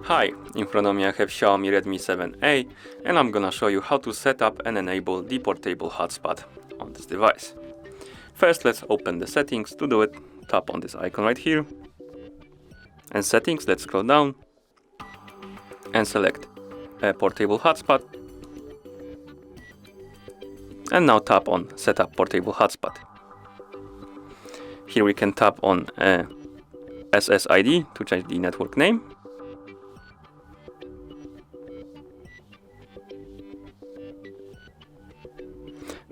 Hi, in front of me I have Xiaomi Redmi 7A and I'm gonna show you how to set up and enable the portable hotspot on this device. First, let's open the settings. To do it, tap on this icon right here. And settings, let's scroll down and select a portable hotspot. And now tap on Setup Portable Hotspot. Here we can tap on SSID to change the network name.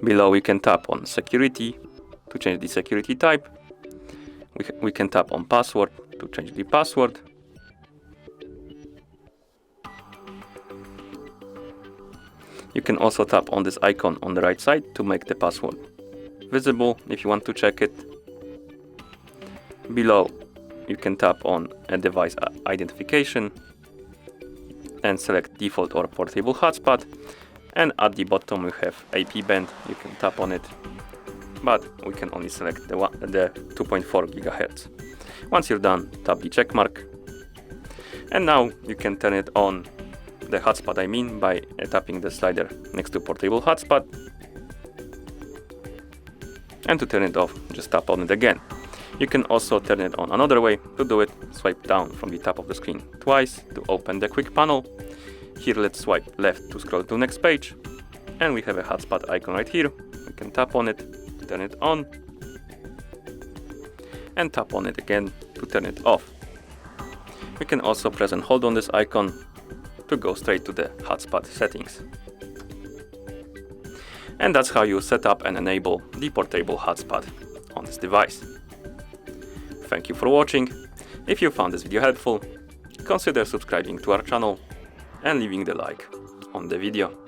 Below we can tap on Security to change the security type. We can tap on Password to change the password. You can also tap on this icon on the right side to make the password visible if you want to check it. Below you can tap on a device identification and select default or portable hotspot. And at the bottom we have IP band, you can tap on it, but we can only select the 2.4 GHz. Once you're done, tap the check mark. And now you can turn it on, the hotspot I mean, by tapping the slider next to portable hotspot. And to turn it off, just tap on it again. You can also turn it on another way. To do it, swipe down from the top of the screen twice to open the quick panel. Here let's swipe left to scroll to the next page, and we have a hotspot icon right here. We can tap on it to turn it on, and tap on it again to turn it off. We can also press and hold on this icon to go straight to the hotspot settings. And that's how you set up and enable the portable hotspot on this device. Thank you for watching. If you found this video helpful, consider subscribing to our channel and leaving the like on the video.